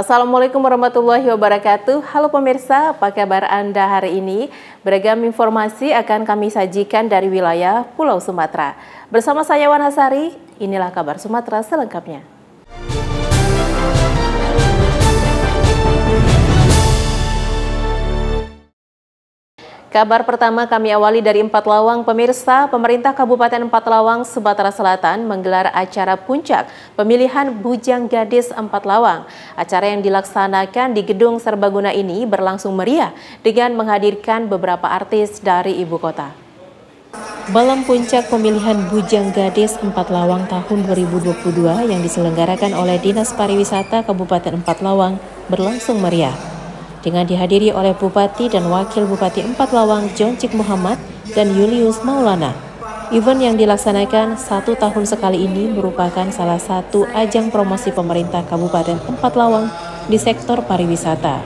Assalamualaikum warahmatullahi wabarakatuh. Halo pemirsa, apa kabar Anda hari ini? Beragam informasi akan kami sajikan dari wilayah Pulau Sumatera. Bersama saya Wan Hasari, inilah kabar Sumatera selengkapnya. Kabar pertama kami awali dari Empat Lawang. Pemirsa, pemerintah Kabupaten Empat Lawang, Sumatera Selatan menggelar acara puncak pemilihan Bujang Gadis Empat Lawang. Acara yang dilaksanakan di Gedung Serbaguna ini berlangsung meriah dengan menghadirkan beberapa artis dari ibu kota. Dalam puncak pemilihan Bujang Gadis Empat Lawang tahun 2022 yang diselenggarakan oleh Dinas Pariwisata Kabupaten Empat Lawang berlangsung meriah, dengan dihadiri oleh Bupati dan Wakil Bupati Empat Lawang Joncik Muhammad dan Julius Maulana. Event yang dilaksanakan 1 tahun sekali ini merupakan salah satu ajang promosi pemerintah Kabupaten Empat Lawang di sektor pariwisata.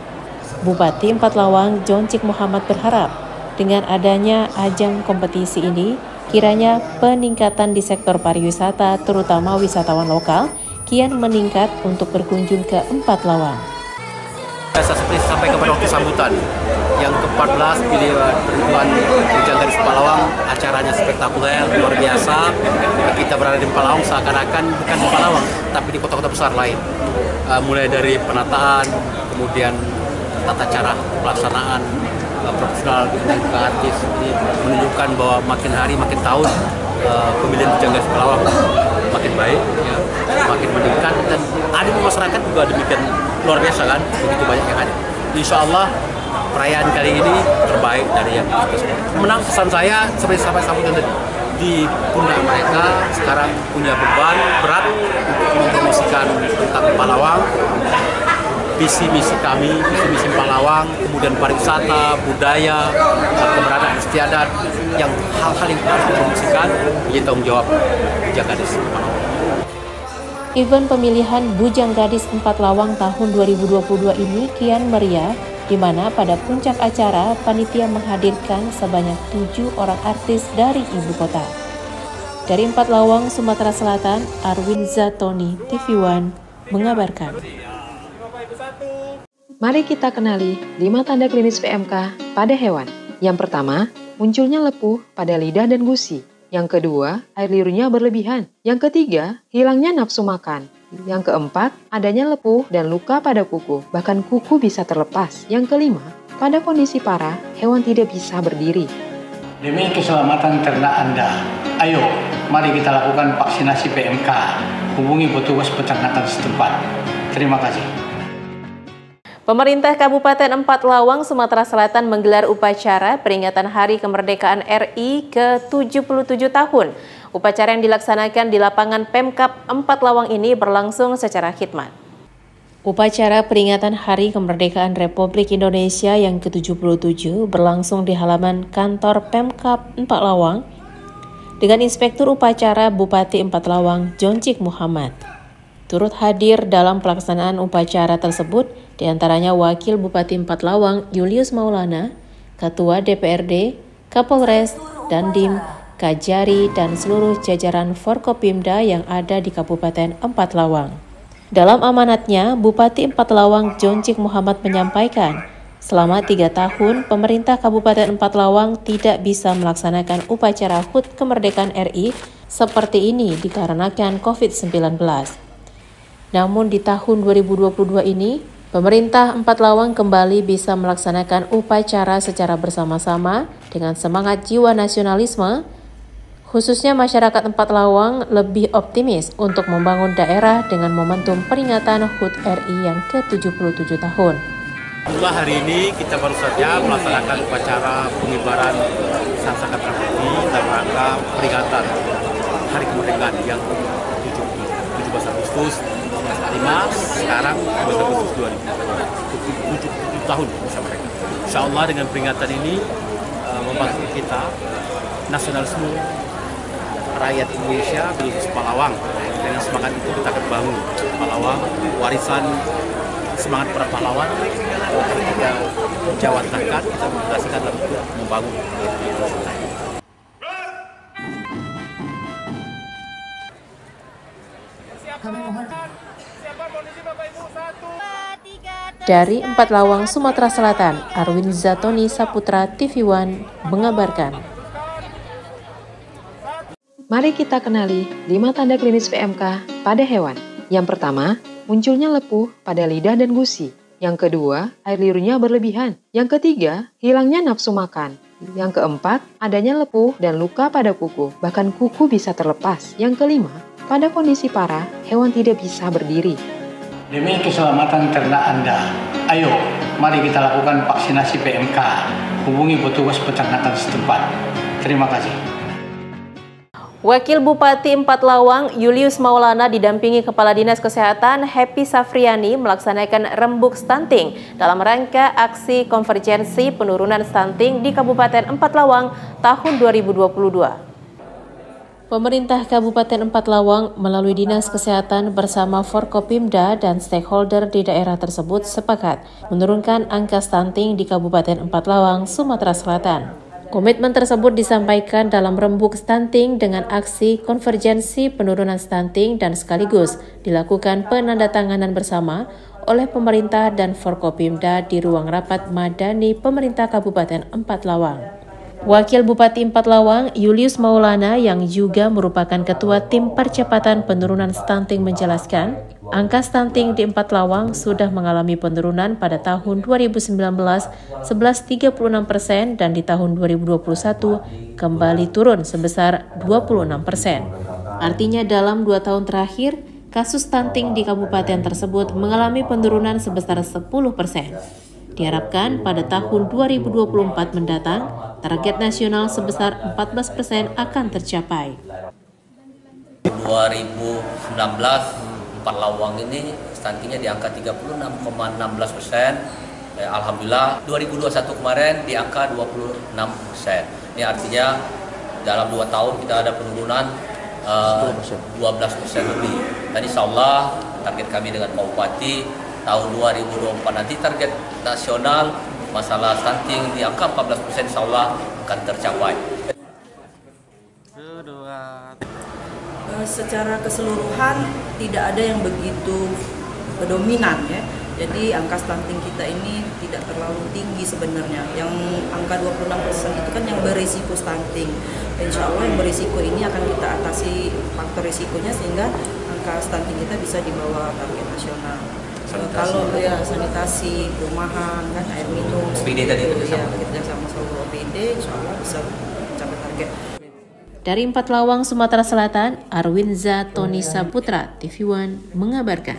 Bupati Empat Lawang Joncik Muhammad berharap dengan adanya ajang kompetisi ini, kiranya peningkatan di sektor pariwisata terutama wisatawan lokal kian meningkat untuk berkunjung ke Empat Lawang. Seperti sampai kepada waktu sambutan yang ke-14 pilihan Bujang Gadis Empat Lawang, acaranya spektakuler, luar biasa. Kita berada di Empat Lawang seakan-akan bukan di Empat Lawang, tapi di kota-kota besar lain. Mulai dari penataan, kemudian tata cara pelaksanaan profesional dan juga artis, ini menunjukkan bahwa makin hari makin tahun pemilihan Bujang Gadis Empat Lawang makin baik, ya, makin meningkat, dan animo masyarakat juga demikian luar biasa kan, begitu banyak yang ada. Insya Allah perayaan kali ini terbaik dari yang kita semua. Menang pesan saya seperti sampai sambutan tadi, di pundak mereka sekarang punya beban berat untuk mempromosikan tentang Empat Lawang, visi misi kami, visi misi Empat Lawang, kemudian pariwisata, budaya, keberadaan istiadat, yang hal-hal yang harus dipromosikan menjadi tanggung jawab Bujang Gadis Empat Lawang. Event pemilihan Bujang Gadis Empat Lawang tahun 2022 ini kian meriah, di mana pada puncak acara panitia menghadirkan sebanyak 7 orang artis dari ibu kota. Dari Empat Lawang, Sumatera Selatan, Arwin Zatoni, TV One, mengabarkan. Mari kita kenali 5 tanda klinis PMK pada hewan. Yang pertama, munculnya lepuh pada lidah dan gusi. Yang kedua, air liurnya berlebihan. Yang ketiga, hilangnya nafsu makan. Yang keempat, adanya lepuh dan luka pada kuku, bahkan kuku bisa terlepas. Yang kelima, pada kondisi parah, hewan tidak bisa berdiri. Demi keselamatan ternak Anda, ayo mari kita lakukan vaksinasi PMK. Hubungi petugas peternakan setempat. Terima kasih. Pemerintah Kabupaten Empat Lawang, Sumatera Selatan menggelar upacara peringatan Hari Kemerdekaan RI ke-77 tahun. Upacara yang dilaksanakan di lapangan Pemkab Empat Lawang ini berlangsung secara khidmat. Upacara peringatan Hari Kemerdekaan Republik Indonesia yang ke-77 berlangsung di halaman kantor Pemkab Empat Lawang dengan Inspektur Upacara Bupati Empat Lawang Joncik Muhammad. Turut hadir dalam pelaksanaan upacara tersebut diantaranya Wakil Bupati Empat Lawang Julius Maulana, Ketua DPRD, Kapolres, Dandim, Kajari, dan seluruh jajaran Forkopimda yang ada di Kabupaten Empat Lawang. Dalam amanatnya, Bupati Empat Lawang Joncik Muhammad menyampaikan, selama 3 tahun pemerintah Kabupaten Empat Lawang tidak bisa melaksanakan upacara HUT Kemerdekaan RI seperti ini dikarenakan COVID-19. Namun di tahun 2022 ini, pemerintah Empat Lawang kembali bisa melaksanakan upacara secara bersama-sama dengan semangat jiwa nasionalisme, khususnya masyarakat Empat Lawang lebih optimis untuk membangun daerah dengan momentum peringatan HUT RI yang ke-77 tahun. Alhamdulillah hari ini kita baru saja melaksanakan upacara pengibaran sangsaka putih dalam rangka peringatan Hari Kemerdekaan yang 17 Agustus 1945, sekarang 12 Agustus 2077 tahun bersama mereka. Insya Allah dengan peringatan ini membantu kita nasionalisme rakyat Indonesia khusus Palawang. Dengan semangat itu kita akan bangun Palawang, warisan semangat para pahlawan. Kita menjawantahkan, kita memperhatikan dalam membangun Indonesia. Siapa kondisi Bapak Ibu? 1, 2, 3. Dari Empathlawang, Sumatera Selatan, Arwin Zatoni Saputra, TV One, mengabarkan. Mari kita kenali 5 tanda klinis PMK pada hewan. Yang pertama, munculnya lepuh pada lidah dan gusi. Yang kedua, air liurnya berlebihan. Yang ketiga, hilangnya nafsu makan. Yang keempat, adanya lepuh dan luka pada kuku, bahkan kuku bisa terlepas. Yang kelima, pada kondisi parah, hewan tidak bisa berdiri. Demi keselamatan ternak Anda, ayo mari kita lakukan vaksinasi PMK. Hubungi petugas peternakan setempat. Terima kasih. Wakil Bupati Empathlawang Julius Maulana didampingi Kepala Dinas Kesehatan Happy Safriani melaksanakan rembuk stunting dalam rangka aksi konvergensi penurunan stunting di Kabupaten Empathlawang tahun 2022. Pemerintah Kabupaten Empathlawang melalui Dinas Kesehatan bersama Forkopimda dan stakeholder di daerah tersebut sepakat menurunkan angka stunting di Kabupaten Empathlawang, Sumatera Selatan. Komitmen tersebut disampaikan dalam rembuk stunting dengan aksi konvergensi penurunan stunting dan sekaligus dilakukan penandatanganan bersama oleh pemerintah dan Forkopimda di ruang rapat Madani Pemerintah Kabupaten Empathlawang. Wakil Bupati Empathlawang Julius Maulana yang juga merupakan Ketua Tim Percepatan Penurunan Stunting menjelaskan, angka stunting di Empathlawang sudah mengalami penurunan pada tahun 2019 11,36% dan di tahun 2021 kembali turun sebesar 26%. Artinya dalam 2 tahun terakhir, kasus stunting di kabupaten tersebut mengalami penurunan sebesar 10%. Diharapkan pada tahun 2024 mendatang, target nasional sebesar 14% akan tercapai. 2019 Empathlawang ini stuntingnya di angka 36,16%. Alhamdulillah 2021 kemarin di angka 26%. Ini artinya dalam 2 tahun kita ada penurunan 12% lebih. Dan insya Allah target kami dengan Pak Bupati tahun 2024 nanti target nasional masalah stunting di angka 14% insya Allah akan tercapai. Secara keseluruhan tidak ada yang begitu dominan ya. Jadi angka stunting kita ini tidak terlalu tinggi sebenarnya. Yang angka 26% itu kan yang berisiko stunting. Insya Allah yang berisiko ini akan kita atasi faktor risikonya sehingga angka stunting kita bisa di bawah target nasional. Kalau ya sanitasi, perumahan, kan air minum, OPD tadi itu ya kita sama seluruh OPD, insya Allah bisa mencapai target. Dari Empathlawang, Sumatera Selatan, Arwin Zatoni Saputra, TV One mengabarkan.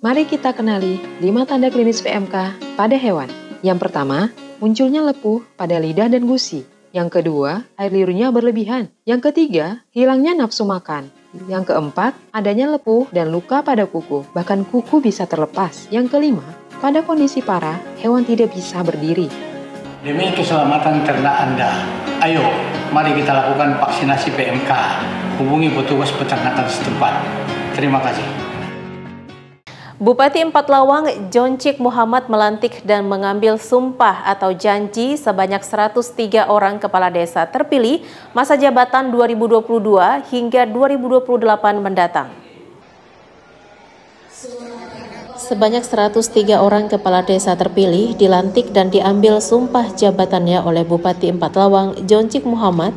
Mari kita kenali 5 tanda klinis PMK pada hewan. Yang pertama, munculnya lepuh pada lidah dan gusi. Yang kedua, air liurnya berlebihan. Yang ketiga, hilangnya nafsu makan. Yang keempat, adanya lepuh dan luka pada kuku, bahkan kuku bisa terlepas. Yang kelima, pada kondisi parah, hewan tidak bisa berdiri. Demi keselamatan ternak Anda, ayo mari kita lakukan vaksinasi PMK. Hubungi petugas peternakan setempat. Terima kasih. Bupati Empathlawang Joncik Muhammad melantik dan mengambil sumpah atau janji sebanyak 103 orang kepala desa terpilih masa jabatan 2022 hingga 2028 mendatang. Sebanyak 103 orang kepala desa terpilih dilantik dan diambil sumpah jabatannya oleh Bupati Empathlawang Joncik Muhammad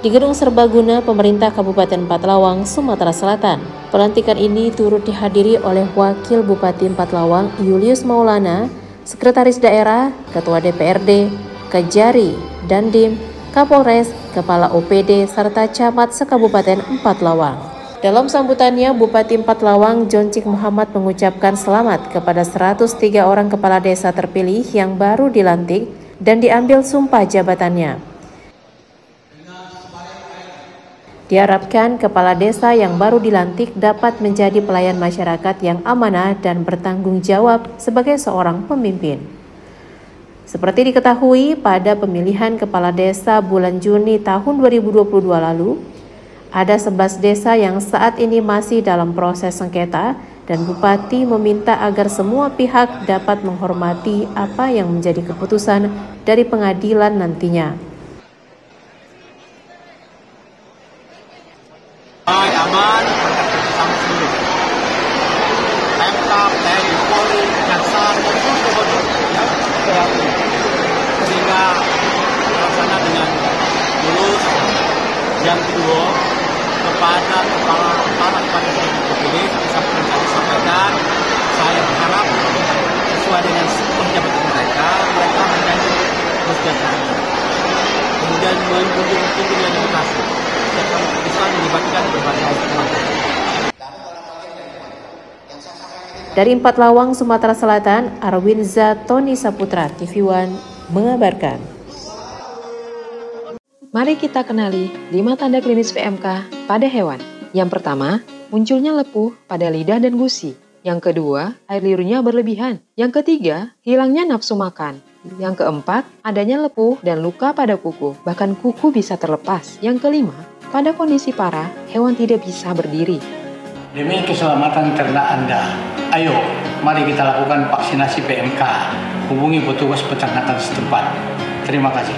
di Gedung Serbaguna Pemerintah Kabupaten Empathlawang, Sumatera Selatan. Pelantikan ini turut dihadiri oleh Wakil Bupati Empathlawang Julius Maulana, Sekretaris Daerah, Ketua DPRD, Kejari, Dandim, Kapolres, Kepala OPD, serta Camat se-Kabupaten Empathlawang. Dalam sambutannya, Bupati Empathlawang Joncik Muhammad mengucapkan selamat kepada 103 orang kepala desa terpilih yang baru dilantik dan diambil sumpah jabatannya. Diharapkan kepala desa yang baru dilantik dapat menjadi pelayan masyarakat yang amanah dan bertanggung jawab sebagai seorang pemimpin. Seperti diketahui, pada pemilihan kepala desa bulan Juni tahun 2022 lalu, ada 11 desa yang saat ini masih dalam proses sengketa dan Bupati meminta agar semua pihak dapat menghormati apa yang menjadi keputusan dari pengadilan nantinya. Aman, bersama seluruh Pemkab, TNI, Polri, dan baru, sehingga terlaksana dengan lurus. Yang kedua, kepada kepala saya terpilih, seperti yang saya sampaikan, saya berharap sesuai dengan sistem jabatan mereka menjadi kesejahteraan, kemudian menjunjung tingginya demokrasi, serta bisa melibatkan berbagai kelompok. Dari Empat Lawang, Sumatera Selatan, Arwinza Tony Saputra, TV One mengabarkan. Mari kita kenali 5 tanda klinis PMK pada hewan. Yang pertama, munculnya lepuh pada lidah dan gusi. Yang kedua, air liurnya berlebihan. Yang ketiga, hilangnya nafsu makan. Yang keempat, adanya lepuh dan luka pada kuku, bahkan kuku bisa terlepas. Yang kelima, pada kondisi parah, hewan tidak bisa berdiri. Demi keselamatan ternak Anda, ayo mari kita lakukan vaksinasi PMK. Hubungi petugas peternakan setempat. Terima kasih.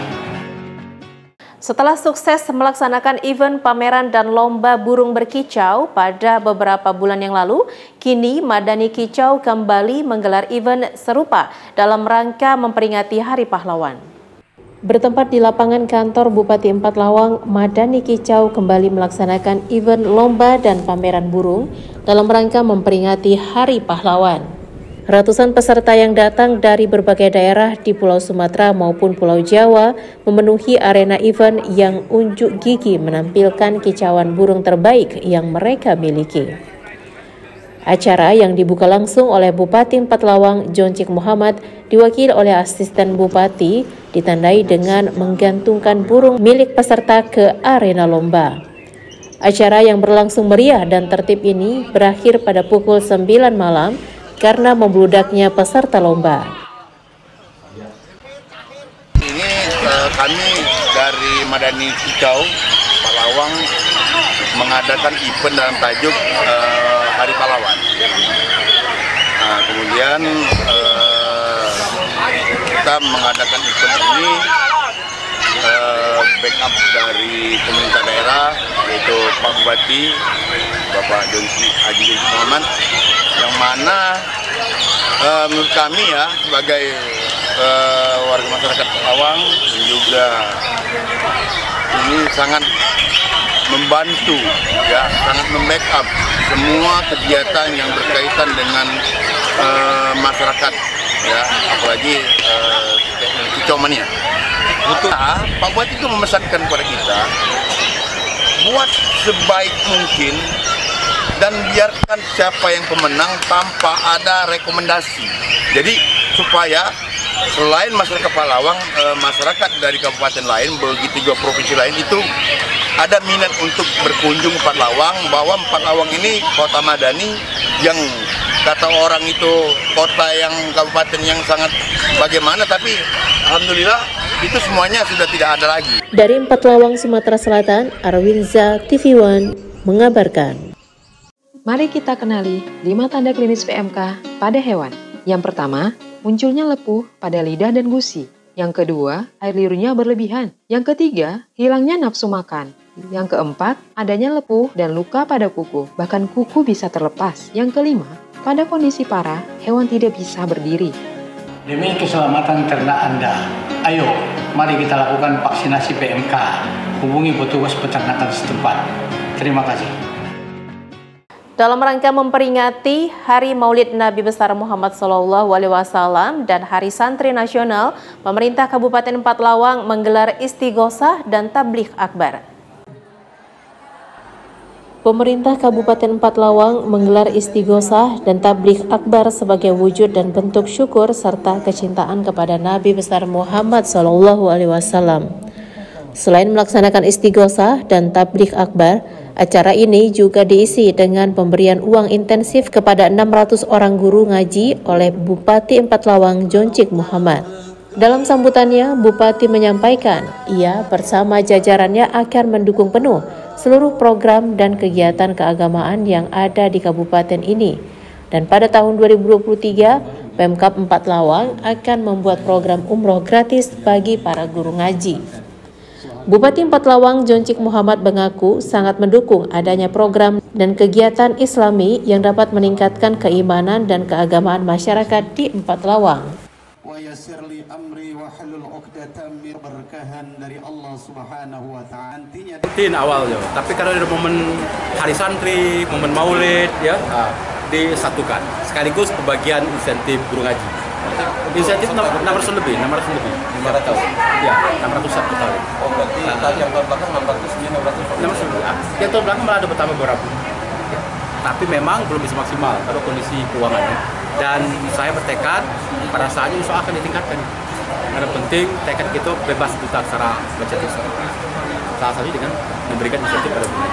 Setelah sukses melaksanakan event pameran dan lomba burung berkicau pada beberapa bulan yang lalu, kini Madani Kicau kembali menggelar event serupa dalam rangka memperingati Hari Pahlawan. Bertempat di lapangan kantor Bupati Empat Lawang, Madani Kicau kembali melaksanakan event lomba dan pameran burung dalam rangka memperingati Hari Pahlawan. Ratusan peserta yang datang dari berbagai daerah di Pulau Sumatera maupun Pulau Jawa memenuhi arena event yang unjuk gigi menampilkan kicauan burung terbaik yang mereka miliki. Acara yang dibuka langsung oleh Bupati Empat Lawang Joncik Muhammad diwakili oleh Asisten Bupati ditandai dengan menggantungkan burung milik peserta ke arena lomba. Acara yang berlangsung meriah dan tertib ini berakhir pada pukul 9 malam karena membludaknya peserta lomba. Ini kami dari Madani Kicau, Empat Lawang mengadakan event dalam tajuk Hari Pahlawan. Nah, kemudian kita mengadakan event ini backup dari pemerintah daerah, yaitu Pak Bupati, Bapak Haji Joncik Muhammad, yang mana menurut kami ya sebagai warga masyarakat Lawang juga ini sangat membantu ya, sangat membackup semua kegiatan yang berkaitan dengan masyarakat ya, apalagi Kicau Mania. Pak Bupati itu memesankan kepada kita buat sebaik mungkin dan biarkan siapa yang pemenang tanpa ada rekomendasi. Jadi supaya selain masyarakat Palawang, masyarakat dari kabupaten lain, begitu juga provinsi lain itu ada minat untuk berkunjung Empat Lawang, bahwa Empat Lawang ini kota Madani yang kata orang itu kota yang kabupaten yang sangat bagaimana, tapi alhamdulillah itu semuanya sudah tidak ada lagi. Dari Empat Lawang, Sumatera Selatan, Arwinza TV One mengabarkan. Mari kita kenali 5 tanda klinis PMK pada hewan. Yang pertama, munculnya lepuh pada lidah dan gusi. Yang kedua, air liurnya berlebihan. Yang ketiga, hilangnya nafsu makan. Yang keempat, adanya lepuh dan luka pada kuku, bahkan kuku bisa terlepas. Yang kelima, pada kondisi parah, hewan tidak bisa berdiri. Demi keselamatan ternak Anda, ayo mari kita lakukan vaksinasi PMK. Hubungi petugas peternakan setempat. Terima kasih. Dalam rangka memperingati Hari Maulid Nabi Besar Muhammad SAW dan Hari Santri Nasional, pemerintah Kabupaten Empat Lawang menggelar istighosah dan tabligh akbar. Pemerintah Kabupaten Empat Lawang menggelar istighosah dan tabligh akbar sebagai wujud dan bentuk syukur serta kecintaan kepada Nabi Besar Muhammad SAW. Selain melaksanakan istighosah dan tabligh akbar, acara ini juga diisi dengan pemberian uang intensif kepada 600 orang guru ngaji oleh Bupati Empat Lawang Joncik Muhammad. Dalam sambutannya, Bupati menyampaikan ia bersama jajarannya akan mendukung penuh seluruh program dan kegiatan keagamaan yang ada di kabupaten ini. Dan pada tahun 2023, Pemkab Empat Lawang akan membuat program umroh gratis bagi para guru ngaji. Bupati Empat Lawang Joncik Muhammad mengaku sangat mendukung adanya program dan kegiatan Islami yang dapat meningkatkan keimanan dan keagamaan masyarakat di Empat Lawang. wa yassir li amri wa halul 'uqdatam min berkahan dari Allah Subhanahu wa taala. Nantinya rutin awalnya, tapi kalau ada momen hari santri, momen maulid ya, disatukan. Sekaligus pembagian insentif guru ngaji. Insentif 600 lebih. 500 tahun. Ya, 600 satu kali. Oh, berarti yang tahun belakang 600 ini 600 lebih. Yang tahun belakang malah ada bertambah beberapa. Tapi memang belum bisa maksimal kalau kondisi keuangannya. Dan saya bertekad pada saatnya insya Allah akan ditingkatkan. Karena penting tekad kita bebas buta secara baca tulis. Salah satunya dengan memberikan insentif pada guru.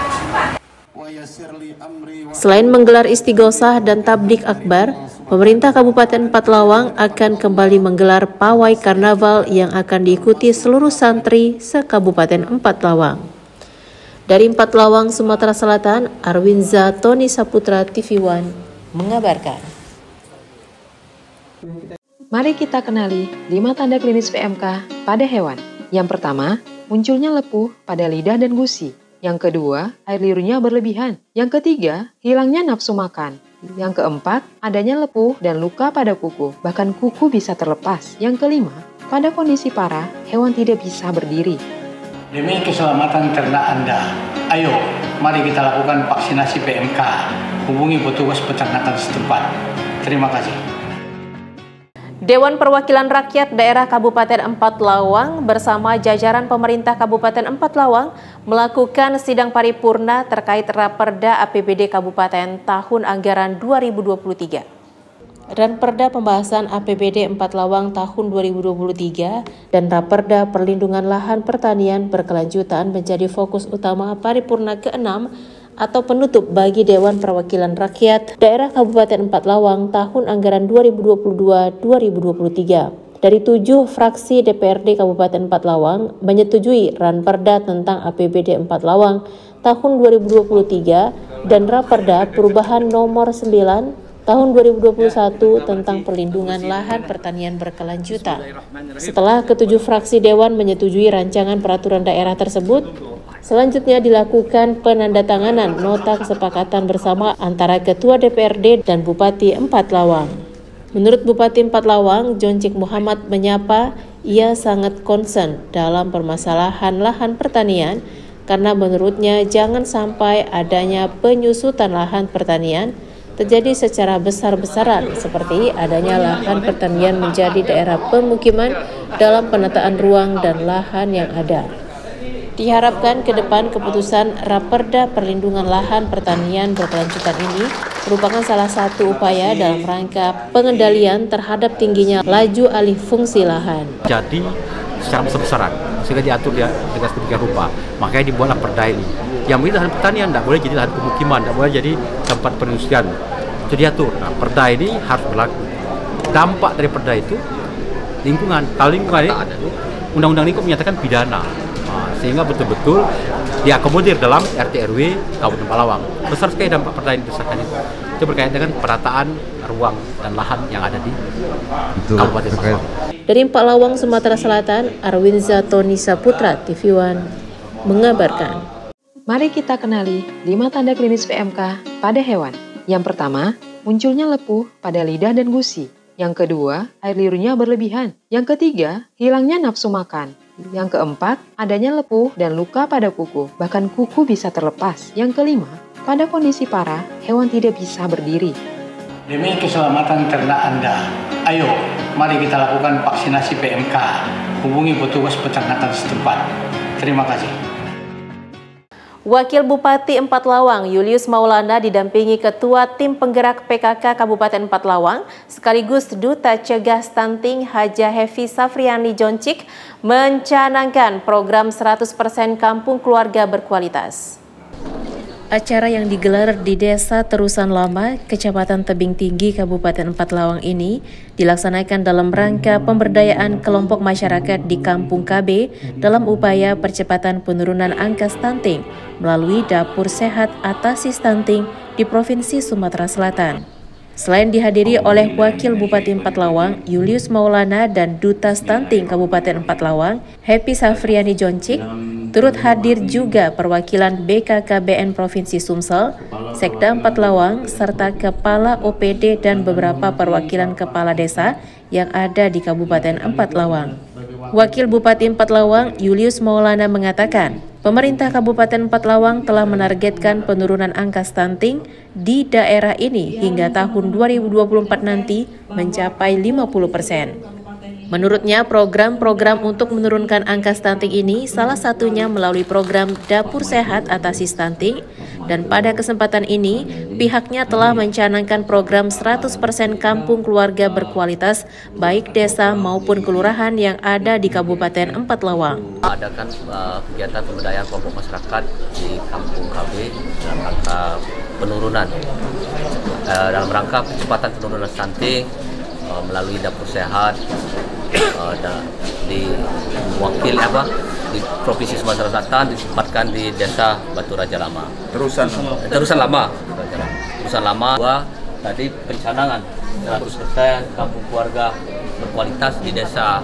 Selain menggelar istighosah dan tablik akbar, pemerintah Kabupaten Empat Lawang akan kembali menggelar pawai karnaval yang akan diikuti seluruh santri se-Kabupaten Empat Lawang. Dari Empat Lawang, Sumatera Selatan, Arwinza Tony Saputra TV One mengabarkan. Mari kita kenali 5 tanda klinis PMK pada hewan. Yang pertama, munculnya lepuh pada lidah dan gusi. Yang kedua, air liurnya berlebihan. Yang ketiga, hilangnya nafsu makan. Yang keempat, adanya lepuh dan luka pada kuku, bahkan kuku bisa terlepas. Yang kelima, pada kondisi parah, hewan tidak bisa berdiri. Demi keselamatan ternak Anda, ayo mari kita lakukan vaksinasi PMK. Hubungi petugas peternakan setempat. Terima kasih. Dewan Perwakilan Rakyat Daerah Kabupaten Empat Lawang bersama jajaran pemerintah Kabupaten Empat Lawang melakukan sidang paripurna terkait Raperda APBD Kabupaten tahun anggaran 2023. Raperda pembahasan APBD Empat Lawang tahun 2023 dan Raperda Perlindungan Lahan Pertanian Berkelanjutan menjadi fokus utama paripurna ke-6 atau penutup bagi Dewan Perwakilan Rakyat Daerah Kabupaten Empat Lawang tahun anggaran 2022-2023. Dari 7 fraksi DPRD Kabupaten Empat Lawang menyetujui Ranperda tentang APBD Empat Lawang tahun 2023 dan Raperda perubahan nomor 9 tahun 2021 tentang perlindungan lahan pertanian berkelanjutan. Setelah ke-7 fraksi Dewan menyetujui rancangan peraturan daerah tersebut, selanjutnya dilakukan penandatanganan nota kesepakatan bersama antara Ketua DPRD dan Bupati Empat Lawang. Menurut Bupati Empat Lawang, Joncik Muhammad menyapa, ia sangat concern dalam permasalahan lahan pertanian karena menurutnya jangan sampai adanya penyusutan lahan pertanian terjadi secara besar-besaran seperti adanya lahan pertanian menjadi daerah pemukiman dalam penataan ruang dan lahan yang ada. Diharapkan ke depan keputusan Raperda Perlindungan Lahan Pertanian Berkelanjutan ini merupakan salah satu upaya dalam rangka pengendalian terhadap tingginya laju alih fungsi lahan. Jadi secara besar-besaran sehingga diatur ya dengan sedemikian rupa. Makanya dibuatlah perda ini. Yang ini lahan pertanian tidak boleh jadi lahan pemukiman, tidak boleh jadi tempat perindustrian. Itu diatur. Nah, perda ini harus berlaku. Dampak dari perda itu lingkungan. Kalau lingkungan ini undang-undang lingkungan menyatakan pidana. Sehingga betul-betul diakomodir dalam RT RW Kabupaten Empat Lawang. Besar sekali dampak perda ini disahkan itu. Itu berkaitan dengan penataan ruang dan lahan yang ada di Kabupaten Empat Lawang. Dari Empat Lawang, Sumatera Selatan, Arwinza Tony Saputra TV One mengabarkan. Mari kita kenali 5 tanda klinis PMK pada hewan. Yang pertama, munculnya lepuh pada lidah dan gusi. Yang kedua, air liurnya berlebihan. Yang ketiga, hilangnya nafsu makan. Yang keempat, adanya lepuh dan luka pada kuku, bahkan kuku bisa terlepas. Yang kelima, pada kondisi parah, hewan tidak bisa berdiri. Demi keselamatan ternak Anda, ayo mari kita lakukan vaksinasi PMK. Hubungi petugas peternakan setempat. Terima kasih. Wakil Bupati Empat Lawang Julius Maulana didampingi Ketua Tim Penggerak PKK Kabupaten Empat Lawang sekaligus Duta Cegah Stunting Haja Hefi Safriani Joncik mencanangkan program 100% Kampung Keluarga Berkualitas. Acara yang digelar di Desa Terusan Lama, Kecamatan Tebing Tinggi, Kabupaten Empat Lawang ini dilaksanakan dalam rangka pemberdayaan kelompok masyarakat di Kampung KB dalam upaya percepatan penurunan angka stunting melalui Dapur Sehat Atasi Stunting di Provinsi Sumatera Selatan. Selain dihadiri oleh Wakil Bupati Empat Lawang, Julius Maulana dan Duta Stunting Kabupaten Empat Lawang, Hefi Safriani Joncik, turut hadir juga perwakilan BKKBN Provinsi Sumsel, Sekda Empat Lawang, serta Kepala OPD dan beberapa perwakilan kepala desa yang ada di Kabupaten Empat Lawang. Wakil Bupati Empat Lawang, Julius Maulana mengatakan, pemerintah Kabupaten Empat Lawang telah menargetkan penurunan angka stunting di daerah ini hingga tahun 2024 nanti mencapai 50%. Menurutnya, program-program untuk menurunkan angka stunting ini salah satunya melalui program Dapur Sehat Atasi Stunting, dan pada kesempatan ini pihaknya telah mencanangkan program 100% kampung keluarga berkualitas baik desa maupun kelurahan yang ada di Kabupaten Empat Lawang. Adakan kegiatan pemberdayaan kelompok masyarakat di Kampung KB dalam rangka penurunan, dalam rangka percepatan penurunan stunting melalui Dapur Sehat di di Provinsi Sumatera Selatan ditempatkan di Desa Batu Raja Lama. Terusan lama. Tadi pencanangan 100% kampung keluarga berkualitas di desa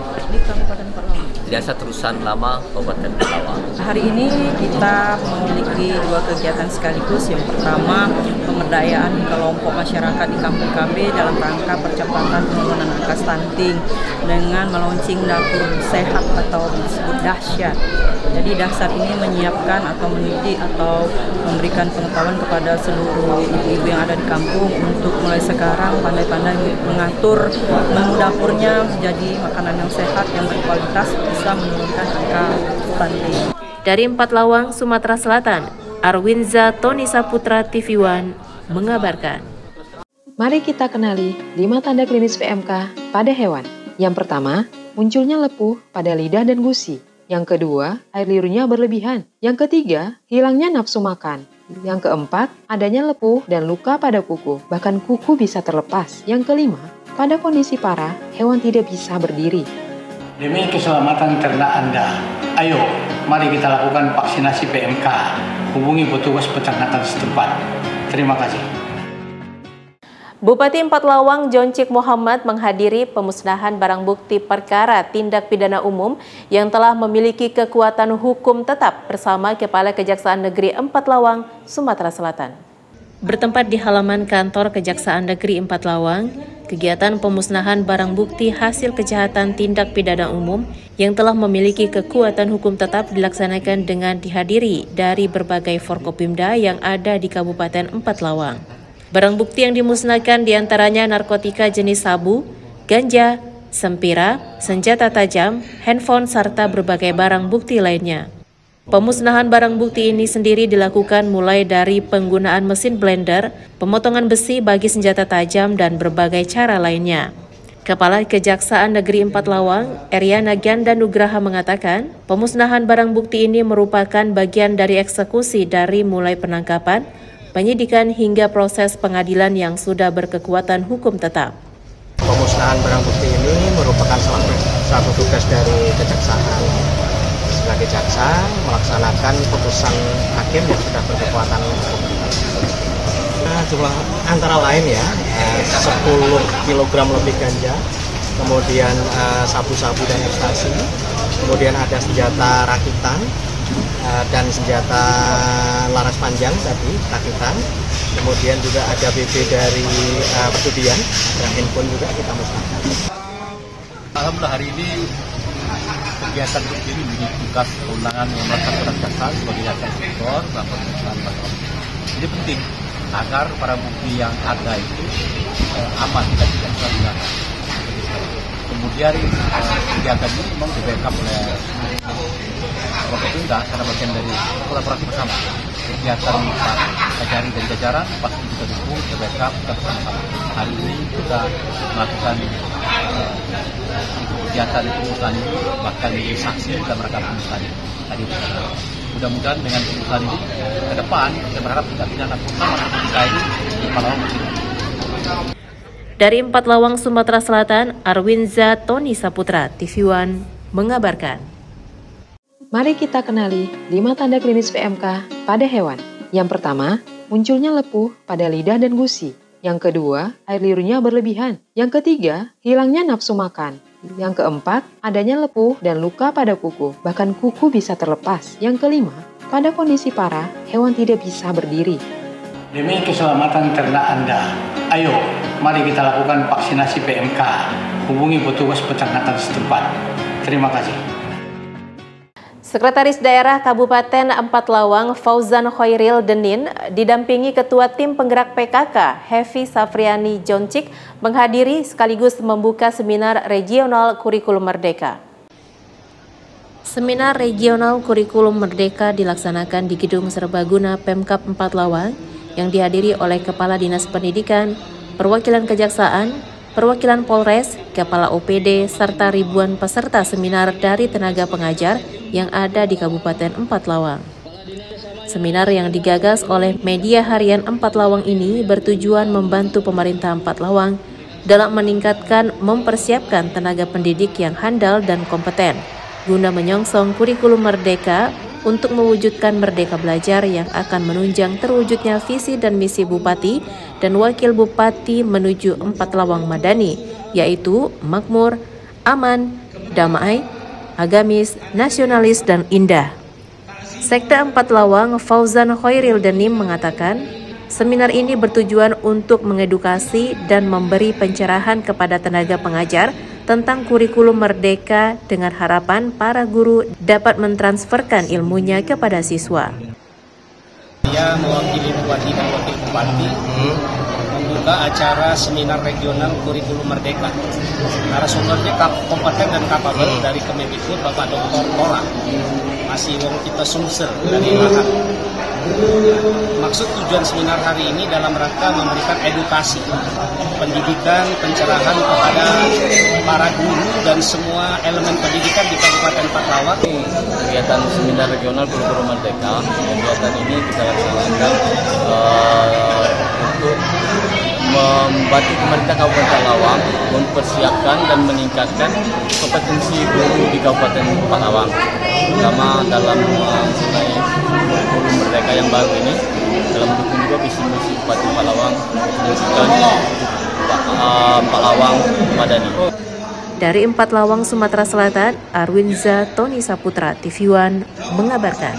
Terusan Lama, Kabupaten Lawang. Hari ini kita memiliki dua kegiatan sekaligus. Yang pertama, pemberdayaan kelompok masyarakat di Kampung KB dalam rangka percepatan penurunan angka stunting dengan melaunching Dapur Sehat atau disebut Dahsyat. Jadi Dahsyat ini menyiapkan atau mendidik atau memberikan pengetahuan kepada seluruh ibu-ibu yang ada di kampung untuk mulai sekarang pandai-pandai mengatur menu dapurnya menjadi makanan yang sehat, yang berkualitas, bisa menurunkan angka stunting. Dari Empat Lawang, Sumatera Selatan, Arwinza Tony Saputra TV One mengabarkan. Mari kita kenali 5 tanda klinis PMK pada hewan. Yang pertama, munculnya lepuh pada lidah dan gusi. Yang kedua, air liurnya berlebihan. Yang ketiga, hilangnya nafsu makan. Yang keempat, adanya lepuh dan luka pada kuku, bahkan kuku bisa terlepas. Yang kelima, pada kondisi parah, hewan tidak bisa berdiri. Demi keselamatan ternak Anda, ayo mari kita lakukan vaksinasi PMK. Hubungi petugas peternakan setempat. Terima kasih. Bupati Empat Lawang Joncik Muhammad menghadiri pemusnahan barang bukti perkara tindak pidana umum yang telah memiliki kekuatan hukum tetap bersama Kepala Kejaksaan Negeri Empat Lawang, Sumatera Selatan. Bertempat di halaman kantor Kejaksaan Negeri Empat Lawang, kegiatan pemusnahan barang bukti hasil kejahatan tindak pidana umum yang telah memiliki kekuatan hukum tetap dilaksanakan dengan dihadiri dari berbagai Forkopimda yang ada di Kabupaten Empat Lawang. Barang bukti yang dimusnahkan diantaranya narkotika jenis sabu, ganja, sempira, senjata tajam, handphone, serta berbagai barang bukti lainnya. Pemusnahan barang bukti ini sendiri dilakukan mulai dari penggunaan mesin blender, pemotongan besi bagi senjata tajam, dan berbagai cara lainnya. Kepala Kejaksaan Negeri Empat Lawang, Eriana Ganda Nugraha mengatakan, pemusnahan barang bukti ini merupakan bagian dari eksekusi dari mulai penangkapan, penyidikan hingga proses pengadilan yang sudah berkekuatan hukum tetap. Pemusnahan barang bukti ini merupakan satu tugas dari Kejaksaan. Sebagai jaksa melaksanakan putusan hakim yang sudah berkekuatan hukum. Jumlah antara lain ya 10 kg lebih ganja, kemudian sabu-sabu dan ekstasi, kemudian ada senjata rakitan dan senjata laras panjang tadi rakitan, kemudian juga ada BB dari perjudian dan handphone juga kita musnahkan. Alhamdulillah hari ini kegiatan ini menjadi tugas kewenangan yang melakukan kejaksaan sebagai jaksa eksekutor melakukan pemusnahan barang bukti. Jadi penting agar para bukti yang ada itu aman dan tidak bisa digunakan. Kemudian kegiatan ini memang di-backup oleh Forkopimda karena bagian dari kolaborasi bersama. Kegiatan Pak Kajari dan jajaran pasti kita dukung, kita backup, kita bersama. Hari ini kita melakukan kegiatan pemusnahan ini, bahkan menjadi saksi dalam rangka pemusnahan ini. Tadi mudah-mudahan dengan pemusnahan ini ke depan kita berharap tidak pidana utama kita ini di Empat Lawang bersih. Dari Empat Lawang, Sumatera Selatan, Arwinza Tony Saputra TV One mengabarkan. Mari kita kenali 5 tanda klinis PMK pada hewan. Yang pertama, munculnya lepuh pada lidah dan gusi. Yang kedua, air liurnya berlebihan. Yang ketiga, hilangnya nafsu makan. Yang keempat, adanya lepuh dan luka pada kuku, bahkan kuku bisa terlepas. Yang kelima, pada kondisi parah, hewan tidak bisa berdiri. Demi keselamatan ternak Anda, ayo mari kita lakukan vaksinasi PMK. hubungi petugas peternakan setempat. Terima kasih. Sekretaris Daerah Kabupaten Empat Lawang Fauzan Khairil Denin didampingi Ketua Tim Penggerak PKK Hevi Safriani Joncik menghadiri sekaligus membuka seminar regional kurikulum merdeka. Seminar regional kurikulum merdeka dilaksanakan di Gedung Serbaguna Pemkab Empat Lawang yang dihadiri oleh Kepala Dinas Pendidikan, perwakilan Kejaksaan, perwakilan Polres, Kepala OPD, serta ribuan peserta seminar dari tenaga pengajar yang ada di Kabupaten Empat Lawang. Seminar yang digagas oleh Media Harian Empat Lawang ini bertujuan membantu pemerintah Empat Lawang dalam meningkatkan mempersiapkan tenaga pendidik yang handal dan kompeten, guna menyongsong kurikulum merdeka untuk mewujudkan Merdeka Belajar yang akan menunjang terwujudnya visi dan misi Bupati dan Wakil Bupati menuju Empat Lawang Madani, yaitu makmur, aman, damai, agamis, nasionalis, dan indah. Sekda Empat Lawang Fauzan Khairil Denim mengatakan, seminar ini bertujuan untuk mengedukasi dan memberi pencerahan kepada tenaga pengajar tentang kurikulum merdeka dengan harapan para guru dapat mentransferkan ilmunya kepada siswa. Saya mewakili Bupati dan Wakil Bupati membuka acara seminar regional kurikulum merdeka. Narasumbernya kompeten dan kapabel dari Kemendikbud Bapak Dr. Tora, masih wong kita Sumsel dari Lahat. Maksud tujuan seminar hari ini dalam rangka memberikan edukasi, pendidikan, pencerahan kepada para guru dan semua elemen pendidikan di Kabupaten Empat Lawang. Kegiatan seminar regional kurikulum merdeka, kegiatan ini kita laksanakan untuk membantu pemerintah Kabupaten Lawang mempersiapkan dan meningkatkan kompetensi guru di Kabupaten Empat Lawang, terutama dalam kurikulum merdeka yang baru ini, dalam mendukung juga visi misi Bupati Empat Lawang mewujudkan Empat Lawang Madani. Dari Empat Lawang, Sumatera Selatan, Arwinza Tony Saputra, TV One mengabarkan.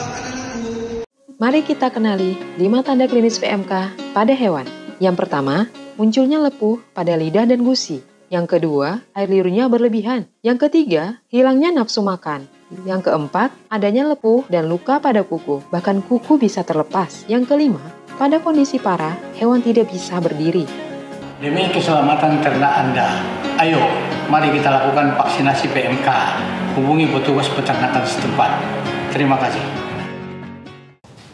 Mari kita kenali 5 tanda klinis PMK pada hewan. Yang pertama, munculnya lepuh pada lidah dan gusi. Yang kedua, air liurnya berlebihan. Yang ketiga, hilangnya nafsu makan. Yang keempat, adanya lepuh dan luka pada kuku, bahkan kuku bisa terlepas. Yang kelima, pada kondisi parah, hewan tidak bisa berdiri. Demi keselamatan ternak Anda, ayo mari kita lakukan vaksinasi PMK. Hubungi petugas peternakan setempat. Terima kasih.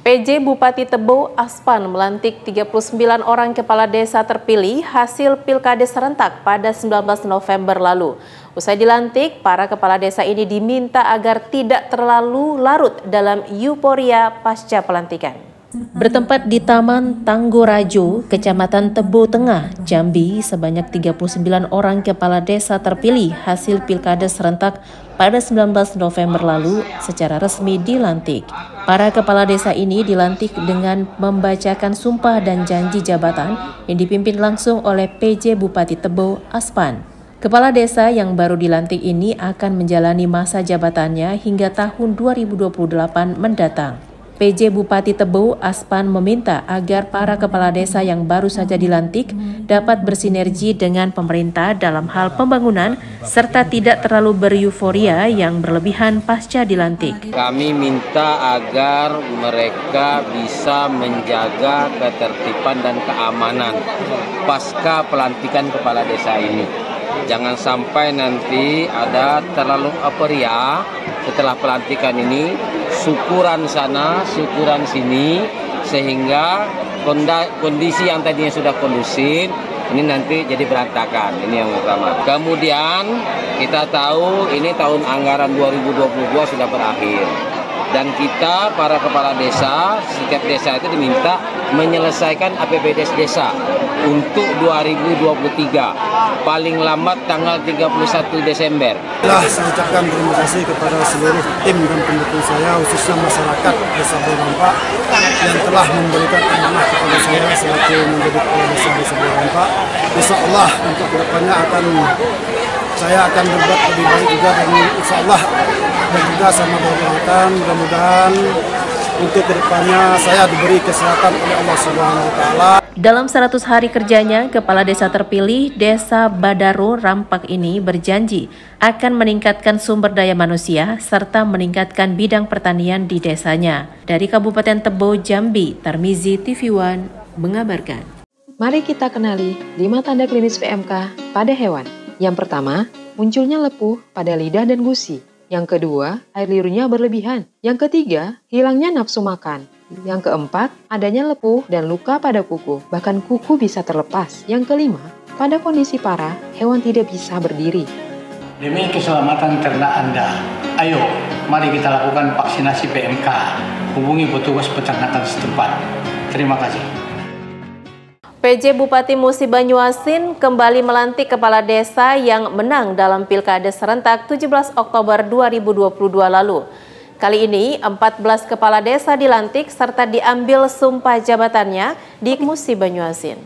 PJ Bupati Tebo Aspan melantik 39 orang kepala desa terpilih hasil Pilkades serentak pada 19 November lalu. Usai dilantik, para kepala desa ini diminta agar tidak terlalu larut dalam euforia pasca pelantikan. Bertempat di Taman Tanggorajo, Kecamatan Tebo Tengah, Jambi, sebanyak 39 orang kepala desa terpilih hasil Pilkades serentak pada 19 November lalu secara resmi dilantik. Para kepala desa ini dilantik dengan membacakan sumpah dan janji jabatan yang dipimpin langsung oleh PJ Bupati Tebo Aspan. Kepala desa yang baru dilantik ini akan menjalani masa jabatannya hingga tahun 2028 mendatang. PJ Bupati Tebo Aspan meminta agar para kepala desa yang baru saja dilantik dapat bersinergi dengan pemerintah dalam hal pembangunan serta tidak terlalu bereuforia yang berlebihan pasca dilantik. Kami minta agar mereka bisa menjaga ketertiban dan keamanan pasca pelantikan kepala desa ini. Jangan sampai nanti ada terlalu euforia setelah pelantikan ini, syukuran sana, syukuran sini, sehingga kondisi yang tadinya sudah kondusif, ini nanti jadi berantakan. Ini yang pertama. Kemudian kita tahu ini tahun anggaran 2022 sudah berakhir. Dan kita, para kepala desa, setiap desa itu diminta menyelesaikan APBD desa untuk 2023, paling lambat tanggal 31 Desember. Saya ucapkan terima kasih kepada seluruh tim dan pendukung saya, khususnya masyarakat Desa Borampak yang telah memberikan amanah kepada saya selaku menjadi kepala desa Desa Borampak. Insya Allah untuk kedepannya saya akan berbuat lebih baik juga, dan insya Allah dan juga sama berkaitan mudah-mudahan untuk kedepannya saya diberi kesehatan oleh Allah Subhanahu Wa Taala. Dalam 100 hari kerjanya, Kepala Desa terpilih Desa Badaro Rampak ini berjanji akan meningkatkan sumber daya manusia serta meningkatkan bidang pertanian di desanya. Dari Kabupaten Tebo, Jambi, Tarmizi TV One mengabarkan. Mari kita kenali 5 tanda klinis PMK pada hewan. Yang pertama, munculnya lepuh pada lidah dan gusi. Yang kedua, air liurnya berlebihan. Yang ketiga, hilangnya nafsu makan. Yang keempat, adanya lepuh dan luka pada kuku, bahkan kuku bisa terlepas. Yang kelima, pada kondisi parah, hewan tidak bisa berdiri. Demi keselamatan ternak Anda, ayo mari kita lakukan vaksinasi PMK. Hubungi petugas peternakan setempat. Terima kasih. PJ Bupati Musi Banyuasin kembali melantik kepala desa yang menang dalam Pilkada serentak 17 Oktober 2022 lalu. Kali ini 14 kepala desa dilantik serta diambil sumpah jabatannya di Musi Banyuasin.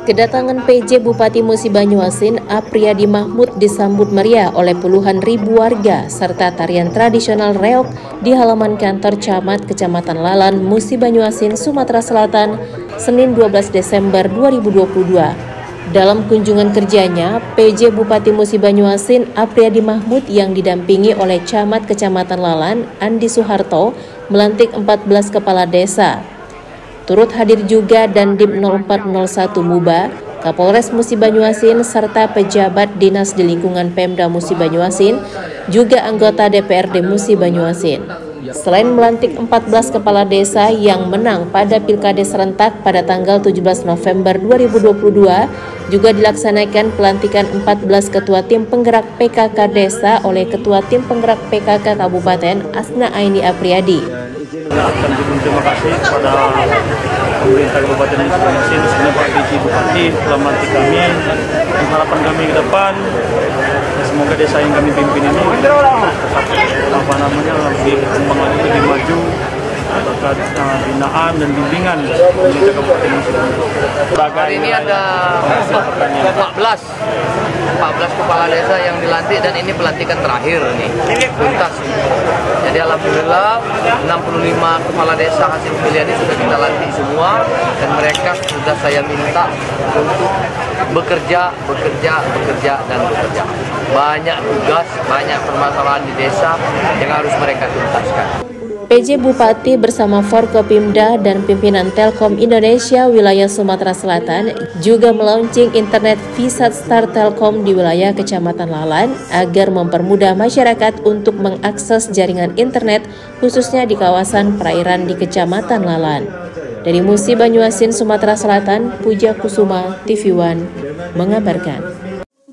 Kedatangan PJ Bupati Musi Banyuasin, Apriyadi Mahmud disambut meriah oleh puluhan ribu warga serta tarian tradisional reog di halaman kantor Camat Kecamatan Lalan, Musi Banyuasin, Sumatera Selatan, Senin 12 Desember 2022. Dalam kunjungan kerjanya, PJ Bupati Musi Banyuasin, Apriyadi Mahmud yang didampingi oleh Camat Kecamatan Lalan, Andi Suharto, melantik 14 kepala desa. Turut hadir juga Dandim 0401 Muba, Kapolres Musi Banyuasin, serta pejabat dinas di lingkungan Pemda Musi Banyuasin, juga anggota DPRD Musi Banyuasin. Selain melantik 14 kepala desa yang menang pada Pilkada serentak pada tanggal 17 November 2022, juga dilaksanakan pelantikan 14 ketua tim penggerak PKK desa oleh Ketua Tim Penggerak PKK Kabupaten Asna Aini Apriyadi. Terima kasih kepada pemerintah Kabupaten Musi Banyuasin, khususnya Pak PJ Bupati telah melantik kami. Dan harapan kami ke depan, semoga desa yang kami pimpin ini lebih berkembang lagi, lebih maju berkat binaan dan bimbingan pemerintah Kabupaten Musi Banyuasin. Hari ini ada 14 kepala desa yang dilantik dan ini pelantikan terakhir nih, tuntas. Jadi alhamdulillah 65 kepala desa hasil pemilihan ini sudah kita lantik semua dan mereka sudah saya minta untuk bekerja. Banyak tugas, banyak permasalahan di desa yang harus mereka tuntaskan. PJ Bupati bersama Forkopimda dan pimpinan Telkom Indonesia wilayah Sumatera Selatan juga melaunching internet Visat Star Telkom di wilayah Kecamatan Lalan agar mempermudah masyarakat untuk mengakses jaringan internet khususnya di kawasan perairan di Kecamatan Lalan. Dari Musi Banyuasin, Sumatera Selatan, Puja Kusuma, TV One mengabarkan.